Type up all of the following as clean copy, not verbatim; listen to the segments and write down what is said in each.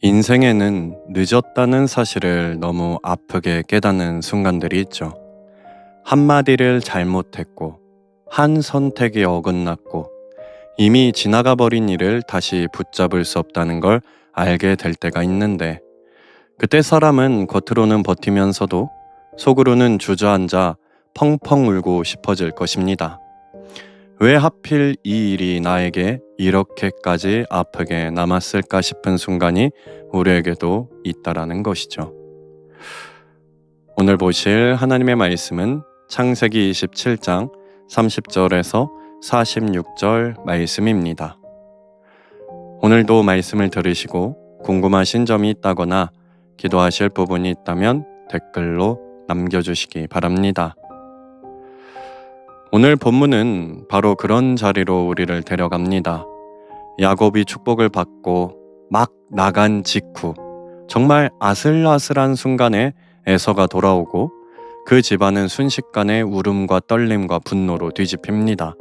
인생에는 늦었다는 사실을 너무 아프게 깨닫는 순간들이 있죠. 한마디를 잘못했고, 한 선택이 어긋났고, 이미 지나가 버린 일을 다시 붙잡을 수 없다는 걸 알게 될 때가 있는데, 그때 사람은 겉으로는 버티면서도 속으로는 주저앉아 펑펑 울고 싶어질 것입니다. 왜 하필 이 일이 나에게 이렇게까지 아프게 남았을까 싶은 순간이 우리에게도 있다라는 것이죠. 오늘 보실 하나님의 말씀은 창세기 27장 30절에서 46절 말씀입니다. 오늘도 말씀을 들으시고 궁금하신 점이 있다거나 기도하실 부분이 있다면 댓글로 남겨주시기 바랍니다. 오늘 본문은 바로 그런 자리로 우리를 데려갑니다. 야곱이 축복을 받고 막 나간 직후 정말 아슬아슬한 순간에 에서가 돌아오고 그 집안은 순식간에 울음과 떨림과 분노로 뒤집힙니다.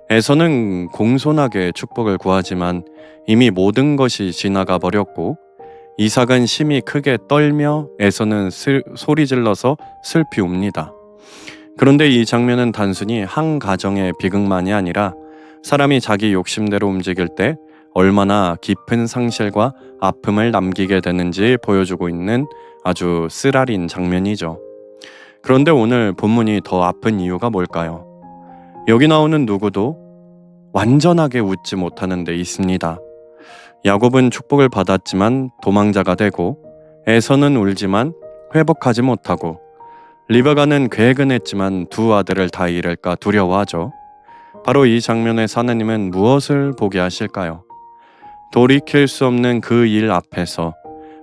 에서는 공손하게 축복을 구하지만 이미 모든 것이 지나가 버렸고 이삭은 심히 크게 떨며 에서는 소리 질러서 슬피 웁니다. 그런데 이 장면은 단순히 한 가정의 비극만이 아니라 사람이 자기 욕심대로 움직일 때 얼마나 깊은 상실과 아픔을 남기게 되는지 보여주고 있는 아주 쓰라린 장면이죠. 그런데 오늘 본문이 더 아픈 이유가 뭘까요? 여기 나오는 누구도 완전하게 웃지 못하는 데 있습니다. 야곱은 축복을 받았지만 도망자가 되고 에서는 울지만 회복하지 못하고 리베가는 계획은 했지만 두 아들을 다 잃을까 두려워하죠. 바로 이 장면에서 하나님은 무엇을 보게 하실까요? 돌이킬 수 없는 그 일 앞에서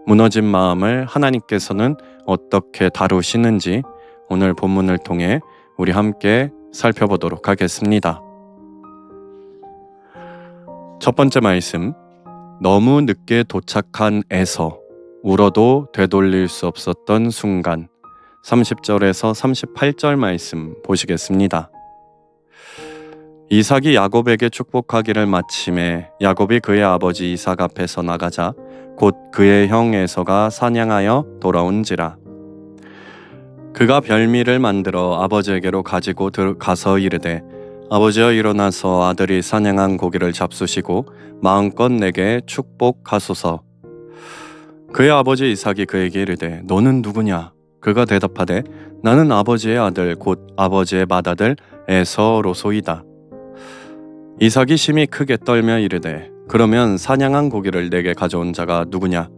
무너진 마음을 하나님께서는 어떻게 다루시는지 오늘 본문을 통해 우리 함께 살펴보도록 하겠습니다. 첫 번째 말씀, 너무 늦게 도착한 에서 울어도 되돌릴 수 없었던 순간. 30절에서 38절 말씀 보시겠습니다. 이삭이 야곱에게 축복하기를 마침에 야곱이 그의 아버지 이삭 앞에서 나가자 곧 그의 형 에서가 사냥하여 돌아온지라. 그가 별미를 만들어 아버지에게로 가지고 가서 이르되 아버지여 일어나서 아들이 사냥한 고기를 잡수시고 마음껏 내게 축복하소서. 그의 아버지 이삭이 그에게 이르되 너는 누구냐? 그가 대답하되 나는 아버지의 아들 곧 아버지의 맏아들 에서로소이다. 이삭이 심히 크게 떨며 이르되 그러면 사냥한 고기를 내게 가져온 자가 누구냐?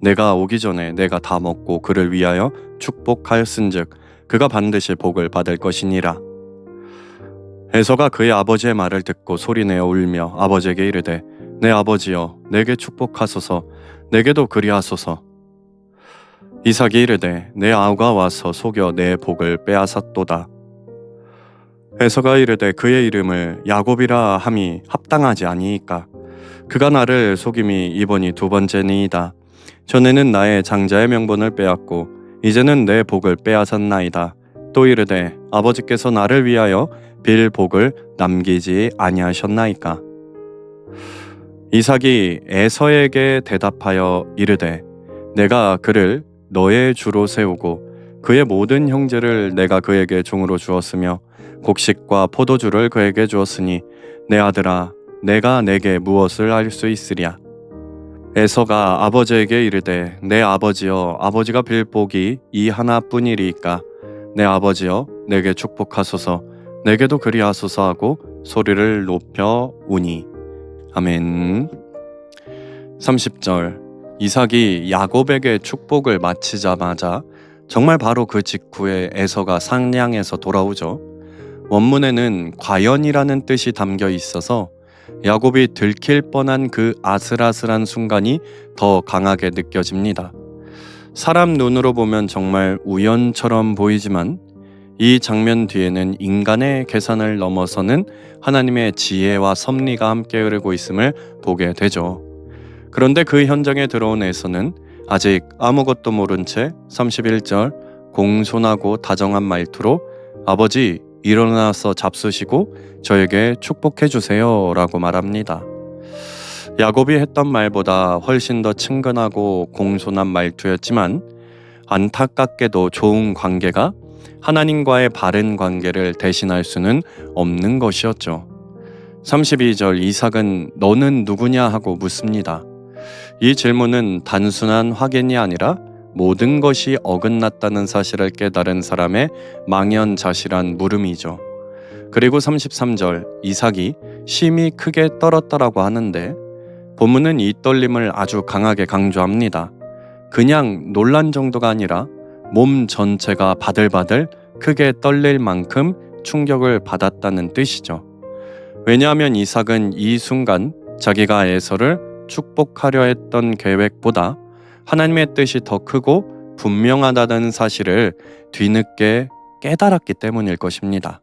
내가 오기 전에 내가 다 먹고 그를 위하여 축복하였은즉 그가 반드시 복을 받을 것이니라. 에서가 그의 아버지의 말을 듣고 소리내어 울며 아버지에게 이르되 내 아버지여 내게 축복하소서. 내게도 그리하소서. 이삭이 이르되 내 아우가 와서 속여 내 복을 빼앗았도다. 에서가 이르되 그의 이름을 야곱이라 함이 합당하지 아니이까. 그가 나를 속임이 이번이 두 번째니이다. 전에는 나의 장자의 명분을 빼앗고 이제는 내 복을 빼앗았나이다. 또 이르되 아버지께서 나를 위하여 빌 복을 남기지 아니하셨나이까. 이삭이 에서에게 대답하여 이르되 내가 그를 너의 주로 세우고 그의 모든 형제를 내가 그에게 종으로 주었으며 곡식과 포도주를 그에게 주었으니 내 아들아 내가 내게 무엇을 할 수 있으랴. 에서가 아버지에게 이르되 내 아버지여 아버지가 빌 복이 이 하나뿐이리이까. 내 아버지여 내게 축복하소서. 내게도 그리하소서 하고 소리를 높여 우니. 아멘. 30절, 이삭이 야곱에게 축복을 마치자마자 정말 바로 그 직후에 에서가 사냥에서 돌아오죠. 원문에는 과연이라는 뜻이 담겨 있어서 야곱이 들킬 뻔한 그 아슬아슬한 순간이 더 강하게 느껴집니다. 사람 눈으로 보면 정말 우연처럼 보이지만 이 장면 뒤에는 인간의 계산을 넘어서는 하나님의 지혜와 섭리가 함께 흐르고 있음을 보게 되죠. 그런데 그 현장에 들어온 에서는 아직 아무것도 모른 채 31절 공손하고 다정한 말투로 아버지 일어나서 잡수시고 저에게 축복해 주세요 라고 말합니다. 야곱이 했던 말보다 훨씬 더 친근하고 공손한 말투였지만 안타깝게도 좋은 관계가 하나님과의 바른 관계를 대신할 수는 없는 것이었죠. 32절 이삭은 너는 누구냐 하고 묻습니다. 이 질문은 단순한 확인이 아니라 모든 것이 어긋났다는 사실을 깨달은 사람의 망연자실한 물음이죠. 그리고 33절 이삭이 심히 크게 떨었다라고 하는데 본문은 이 떨림을 아주 강하게 강조합니다. 그냥 놀란 정도가 아니라 몸 전체가 바들바들 크게 떨릴 만큼 충격을 받았다는 뜻이죠. 왜냐하면 이삭은 이 순간 자기가 에서를 축복하려 했던 계획보다 하나님의 뜻이 더 크고 분명하다는 사실을 뒤늦게 깨달았기 때문일 것입니다.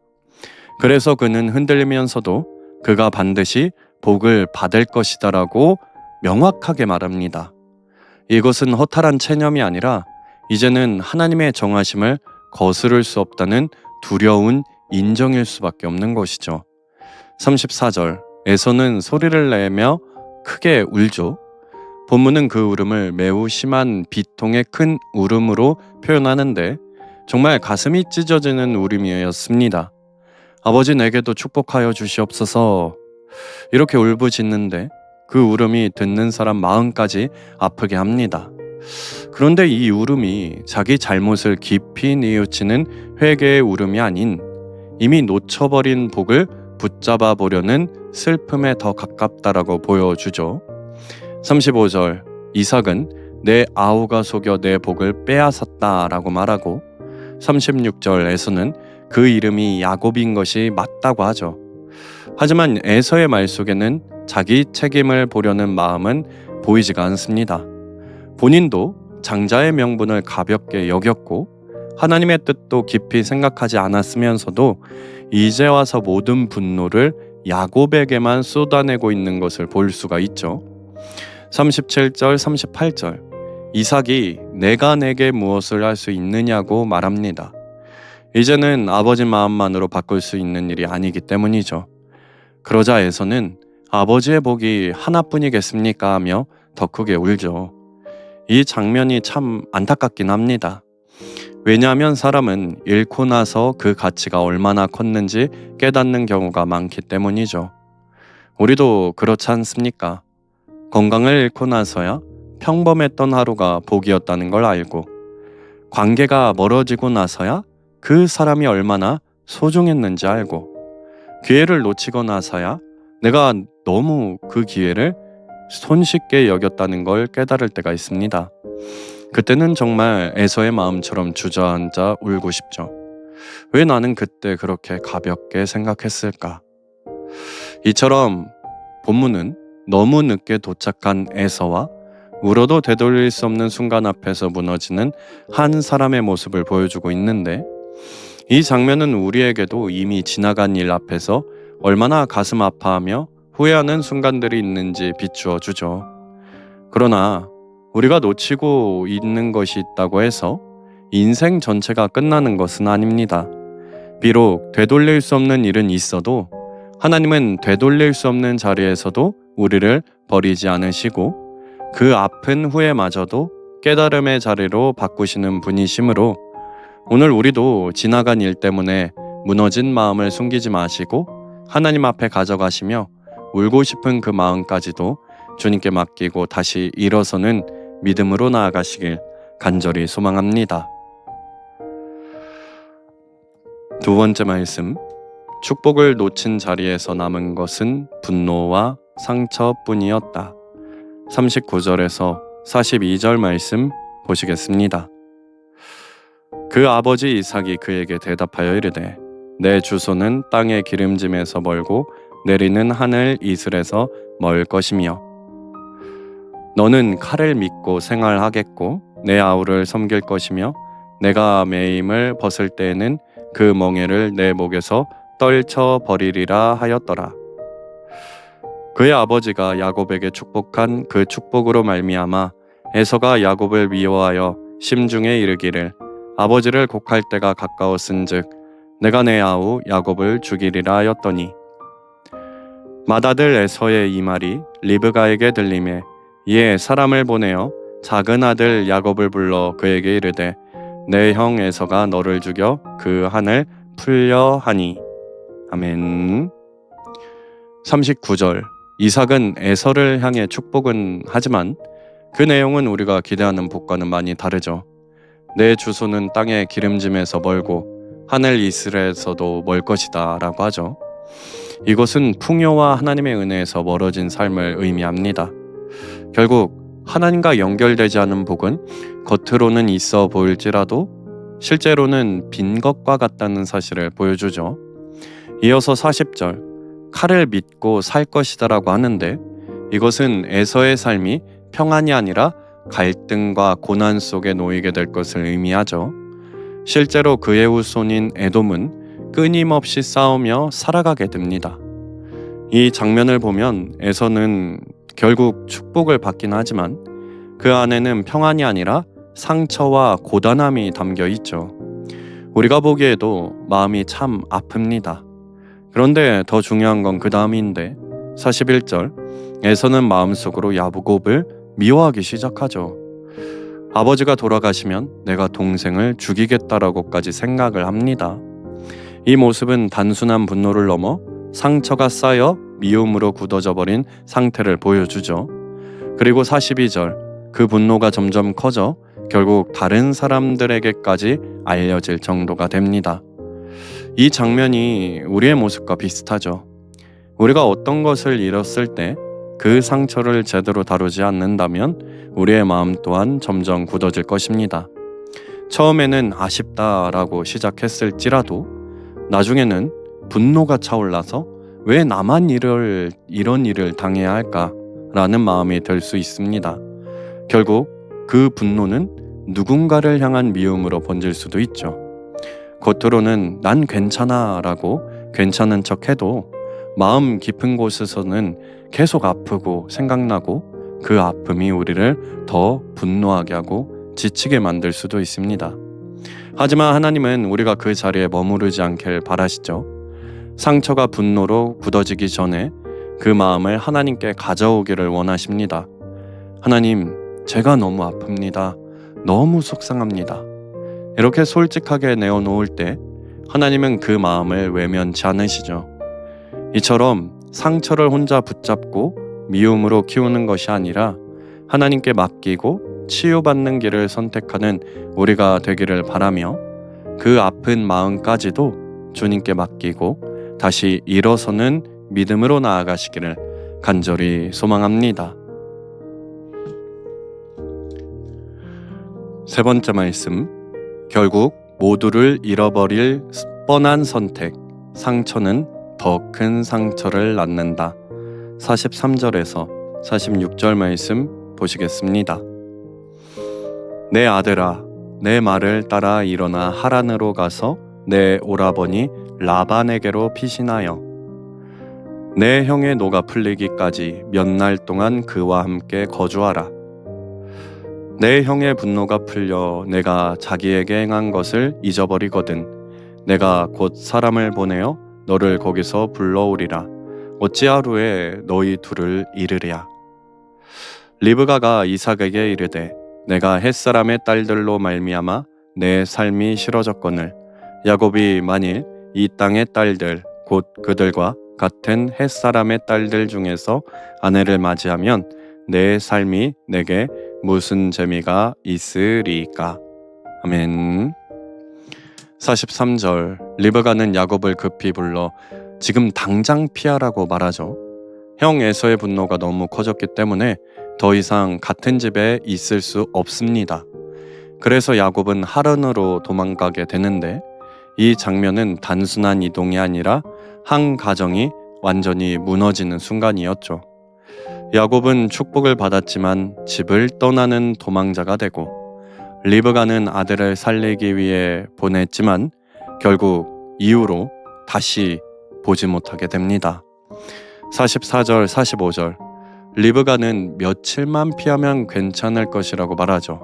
그래서 그는 흔들리면서도 그가 반드시 복을 받을 것이다라고 명확하게 말합니다. 이것은 허탈한 체념이 아니라 이제는 하나님의 정하심을 거스를 수 없다는 두려운 인정일 수밖에 없는 것이죠. 34절 에서는 소리를 내며 크게 울죠. 본문은 그 울음을 매우 심한 비통의 큰 울음으로 표현하는데 정말 가슴이 찢어지는 울음이었습니다. 아버지 내게도 축복하여 주시옵소서. 이렇게 울부짖는데 그 울음이 듣는 사람 마음까지 아프게 합니다. 그런데 이 울음이 자기 잘못을 깊이 뉘우치는 회개의 울음이 아닌 이미 놓쳐버린 복을 붙잡아 보려는 슬픔에 더 가깝다라고 보여주죠. 35절 이삭은 내 아우가 속여 내 복을 빼앗았다라고 말하고 36절에서는 그 이름이 야곱인 것이 맞다고 하죠. 하지만 에서의 말 속에는 자기 책임을 보려는 마음은 보이지가 않습니다. 본인도 장자의 명분을 가볍게 여겼고 하나님의 뜻도 깊이 생각하지 않았으면서도 이제 와서 모든 분노를 야곱에게만 쏟아내고 있는 것을 볼 수가 있죠. 37절, 38절 이삭이 내가 내게 무엇을 할 수 있느냐고 말합니다. 이제는 아버지 마음만으로 바꿀 수 있는 일이 아니기 때문이죠. 그러자 에서는 아버지의 복이 하나뿐이겠습니까 하며 더 크게 울죠. 이 장면이 참 안타깝긴 합니다. 왜냐하면 사람은 잃고 나서 그 가치가 얼마나 컸는지 깨닫는 경우가 많기 때문이죠. 우리도 그렇지 않습니까? 건강을 잃고 나서야 평범했던 하루가 복이었다는 걸 알고 관계가 멀어지고 나서야 그 사람이 얼마나 소중했는지 알고 기회를 놓치고 나서야 내가 너무 그 기회를 손쉽게 여겼다는 걸 깨달을 때가 있습니다. 그때는 정말 에서의 마음처럼 주저앉아 울고 싶죠. 왜 나는 그때 그렇게 가볍게 생각했을까? 이처럼 본문은 너무 늦게 도착한 에서와 울어도 되돌릴 수 없는 순간 앞에서 무너지는 한 사람의 모습을 보여주고 있는데 이 장면은 우리에게도 이미 지나간 일 앞에서 얼마나 가슴 아파하며 후회하는 순간들이 있는지 비추어 주죠. 그러나 우리가 놓치고 있는 것이 있다고 해서 인생 전체가 끝나는 것은 아닙니다. 비록 되돌릴 수 없는 일은 있어도 하나님은 되돌릴 수 없는 자리에서도 우리를 버리지 않으시고 그 아픈 후회마저도 깨달음의 자리로 바꾸시는 분이시므로 오늘 우리도 지나간 일 때문에 무너진 마음을 숨기지 마시고 하나님 앞에 가져가시며 울고 싶은 그 마음까지도 주님께 맡기고 다시 일어서는 믿음으로 나아가시길 간절히 소망합니다. 두 번째 말씀, 축복을 놓친 자리에서 남은 것은 분노와 상처뿐이었다. 39절에서 42절 말씀 보시겠습니다. 그 아버지 이삭이 그에게 대답하여 이르되 내 주소는 땅의 기름짐에서 멀고 내리는 하늘 이슬에서 멀 것이며 너는 칼을 믿고 생활하겠고 내 아우를 섬길 것이며 내가 매임을 벗을 때에는 그 멍에를 내 목에서 떨쳐 버리리라 하였더라. 그의 아버지가 야곱에게 축복한 그 축복으로 말미암아 에서가 야곱을 미워하여 심중에 이르기를 아버지를 곡할 때가 가까웠은즉 내가 내 아우 야곱을 죽이리라 하였더니 맏아들 에서의 이 말이 리브가에게 들리매 이에 사람을 보내어 작은 아들 야곱을 불러 그에게 이르되 내 형 에서가 너를 죽여 그 한을 풀려 하니. 아멘. 39절. 이삭은 에서를 향해 축복은 하지만 그 내용은 우리가 기대하는 복과는 많이 다르죠. 내 주소는 땅의 기름짐에서 멀고 하늘 이슬에서도 멀 것이다 라고 하죠. 이것은 풍요와 하나님의 은혜에서 멀어진 삶을 의미합니다. 결국 하나님과 연결되지 않은 복은 겉으로는 있어 보일지라도 실제로는 빈 것과 같다는 사실을 보여주죠. 이어서 40절. 칼을 믿고 살 것이다라고 하는데 이것은 에서의 삶이 평안이 아니라 갈등과 고난 속에 놓이게 될 것을 의미하죠. 실제로 그의 후손인 에돔은 끊임없이 싸우며 살아가게 됩니다. 이 장면을 보면 에서는 결국 축복을 받긴 하지만 그 안에는 평안이 아니라 상처와 고단함이 담겨 있죠. 우리가 보기에도 마음이 참 아픕니다. 그런데 더 중요한 건 그 다음인데 41절. 에서는 마음속으로 야곱을 미워하기 시작하죠. 아버지가 돌아가시면 내가 동생을 죽이겠다라고까지 생각을 합니다. 이 모습은 단순한 분노를 넘어 상처가 쌓여 미움으로 굳어져 버린 상태를 보여주죠. 그리고 42절. 그 분노가 점점 커져 결국 다른 사람들에게까지 알려질 정도가 됩니다. 이 장면이 우리의 모습과 비슷하죠. 우리가 어떤 것을 잃었을 때 그 상처를 제대로 다루지 않는다면 우리의 마음 또한 점점 굳어질 것입니다. 처음에는 아쉽다라고 시작했을지라도 나중에는 분노가 차올라서 왜 나만 이런 일을 당해야 할까라는 마음이 들 수 있습니다. 결국 그 분노는 누군가를 향한 미움으로 번질 수도 있죠. 겉으로는 난 괜찮아 라고 괜찮은 척 해도 마음 깊은 곳에서는 계속 아프고 생각나고 그 아픔이 우리를 더 분노하게 하고 지치게 만들 수도 있습니다. 하지만 하나님은 우리가 그 자리에 머무르지 않길 바라시죠. 상처가 분노로 굳어지기 전에 그 마음을 하나님께 가져오기를 원하십니다. 하나님, 제가 너무 아픕니다. 너무 속상합니다. 이렇게 솔직하게 내어놓을 때 하나님은 그 마음을 외면치 않으시죠. 이처럼 상처를 혼자 붙잡고 미움으로 키우는 것이 아니라 하나님께 맡기고 치유받는 길을 선택하는 우리가 되기를 바라며 그 아픈 마음까지도 주님께 맡기고 다시 일어서는 믿음으로 나아가시기를 간절히 소망합니다. 세 번째 말씀. 결국 모두를 잃어버릴 뻔한 선택, 상처는 더 큰 상처를 낳는다. 43절에서 46절 말씀 보시겠습니다. 내 아들아, 내 말을 따라 일어나 하란으로 가서 내 오라버니 라반에게로 피신하여 내 형의 노가 풀리기까지 몇 날 동안 그와 함께 거주하라. 내 형의 분노가 풀려 내가 자기에게 행한 것을 잊어버리거든 내가 곧 사람을 보내어 너를 거기서 불러오리라. 어찌 하루에 너희 둘을 잃으랴. 리브가가 이삭에게 이르되 내가 햇사람의 딸들로 말미암아 내 삶이 싫어졌거늘 야곱이 만일 이 땅의 딸들 곧 그들과 같은 햇사람의 딸들 중에서 아내를 맞이하면 내 삶이 내게 무슨 재미가 있으리까. 아멘. 43절. 리브가는 야곱을 급히 불러 지금 당장 피하라고 말하죠. 형 에서의 분노가 너무 커졌기 때문에 더 이상 같은 집에 있을 수 없습니다. 그래서 야곱은 하란으로 도망가게 되는데 이 장면은 단순한 이동이 아니라 한 가정이 완전히 무너지는 순간이었죠. 야곱은 축복을 받았지만 집을 떠나는 도망자가 되고 리브가는 아들을 살리기 위해 보냈지만 결국 이후로 다시 보지 못하게 됩니다. 44절, 45절. 리브가는 며칠만 피하면 괜찮을 것이라고 말하죠.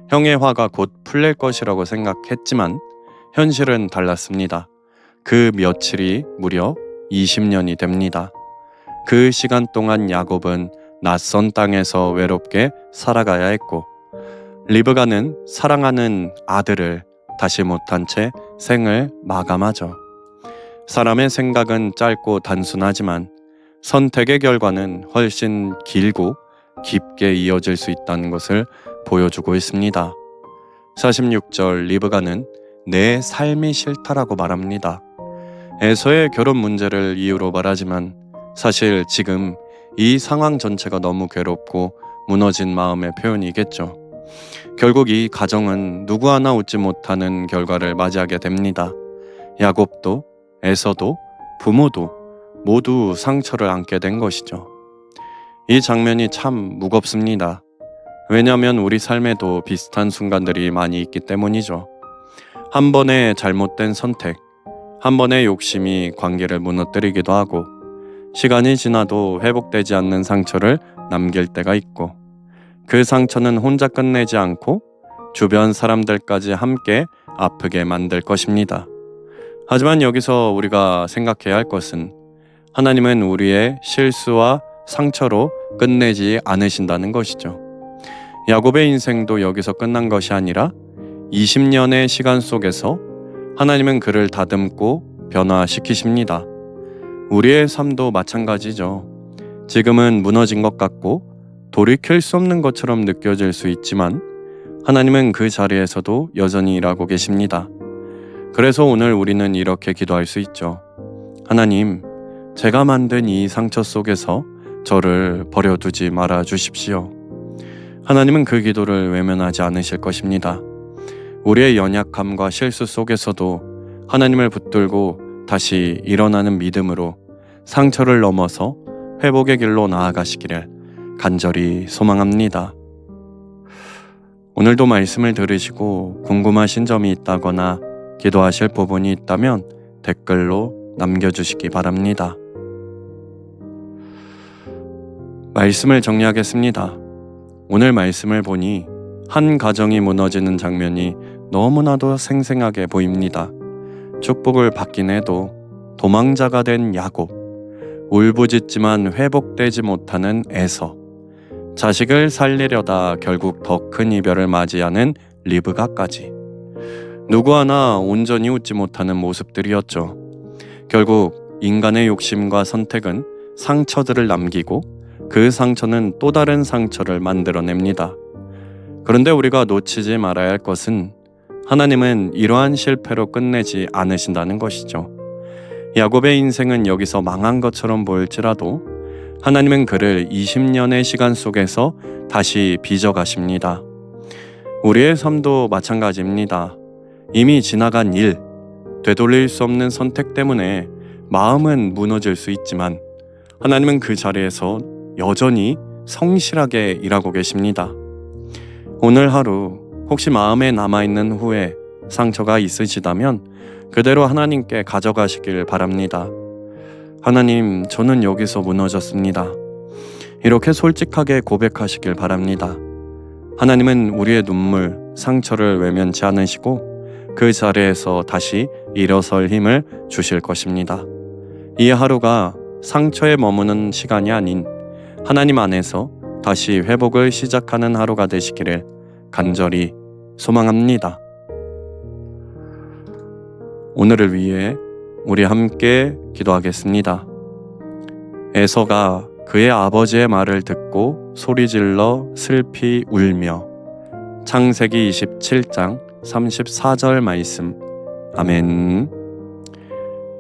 형의 화가 곧 풀릴 것이라고 생각했지만 현실은 달랐습니다. 그 며칠이 무려 20년이 됩니다. 그 시간 동안 야곱은 낯선 땅에서 외롭게 살아가야 했고, 리브가는 사랑하는 아들을 다시 못한 채 생을 마감하죠. 사람의 생각은 짧고 단순하지만 선택의 결과는 훨씬 길고 깊게 이어질 수 있다는 것을 보여주고 있습니다. 46절 리브가는 내 삶이 싫다라고 말합니다. 에서의 결혼 문제를 이유로 말하지만 사실 지금 이 상황 전체가 너무 괴롭고 무너진 마음의 표현이겠죠. 결국 이 가정은 누구 하나 웃지 못하는 결과를 맞이하게 됩니다. 야곱도 에서도 부모도 모두 상처를 안게 된 것이죠. 이 장면이 참 무겁습니다. 왜냐하면 우리 삶에도 비슷한 순간들이 많이 있기 때문이죠. 한 번의 잘못된 선택, 한 번의 욕심이 관계를 무너뜨리기도 하고, 시간이 지나도 회복되지 않는 상처를 남길 때가 있고, 그 상처는 혼자 끝내지 않고 주변 사람들까지 함께 아프게 만들 것입니다. 하지만 여기서 우리가 생각해야 할 것은 하나님은 우리의 실수와 상처로 끝내지 않으신다는 것이죠. 야곱의 인생도 여기서 끝난 것이 아니라 20년의 시간 속에서 하나님은 그를 다듬고 변화시키십니다. 우리의 삶도 마찬가지죠. 지금은 무너진 것 같고 돌이킬 수 없는 것처럼 느껴질 수 있지만 하나님은 그 자리에서도 여전히 일하고 계십니다. 그래서 오늘 우리는 이렇게 기도할 수 있죠. 하나님, 제가 만든 이 상처 속에서 저를 버려두지 말아 주십시오. 하나님은 그 기도를 외면하지 않으실 것입니다. 우리의 연약함과 실수 속에서도 하나님을 붙들고 다시 일어나는 믿음으로 상처를 넘어서 회복의 길로 나아가시기를 간절히 소망합니다. 오늘도 말씀을 들으시고 궁금하신 점이 있다거나 기도하실 부분이 있다면 댓글로 남겨주시기 바랍니다. 말씀을 정리하겠습니다. 오늘 말씀을 보니 한 가정이 무너지는 장면이 너무나도 생생하게 보입니다. 축복을 받긴 해도 도망자가 된 야곱, 울부짖지만 회복되지 못하는 에서, 자식을 살리려다 결국 더 큰 이별을 맞이하는 리브가까지 누구 하나 온전히 웃지 못하는 모습들이었죠. 결국 인간의 욕심과 선택은 상처들을 남기고 그 상처는 또 다른 상처를 만들어냅니다. 그런데 우리가 놓치지 말아야 할 것은 하나님은 이러한 실패로 끝내지 않으신다는 것이죠. 야곱의 인생은 여기서 망한 것처럼 보일지라도 하나님은 그를 20년의 시간 속에서 다시 빚어가십니다. 우리의 삶도 마찬가지입니다. 이미 지나간 일, 되돌릴 수 없는 선택 때문에 마음은 무너질 수 있지만 하나님은 그 자리에서 여전히 성실하게 일하고 계십니다. 오늘 하루 혹시 마음에 남아있는 후회, 상처가 있으시다면 그대로 하나님께 가져가시길 바랍니다. 하나님, 저는 여기서 무너졌습니다. 이렇게 솔직하게 고백하시길 바랍니다. 하나님은 우리의 눈물, 상처를 외면치 않으시고 그 자리에서 다시 일어설 힘을 주실 것입니다. 이 하루가 상처에 머무는 시간이 아닌 하나님 안에서 다시 회복을 시작하는 하루가 되시기를 간절히 소망합니다. 오늘을 위해 우리 함께 기도하겠습니다. 에서가 그의 아버지의 말을 듣고 소리질러 슬피 울며. 창세기 27장 34절 말씀. 아멘.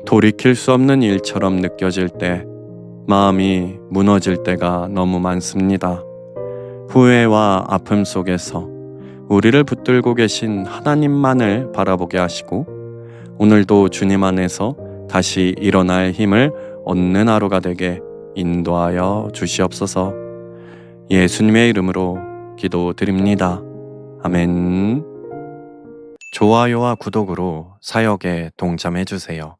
돌이킬 수 없는 일처럼 느껴질 때, 마음이 무너질 때가 너무 많습니다. 후회와 아픔 속에서 우리를 붙들고 계신 하나님만을 바라보게 하시고 오늘도 주님 안에서 다시 일어날 힘을 얻는 하루가 되게 인도하여 주시옵소서. 예수님의 이름으로 기도드립니다. 아멘. 좋아요와 구독으로 사역에 동참해 주세요.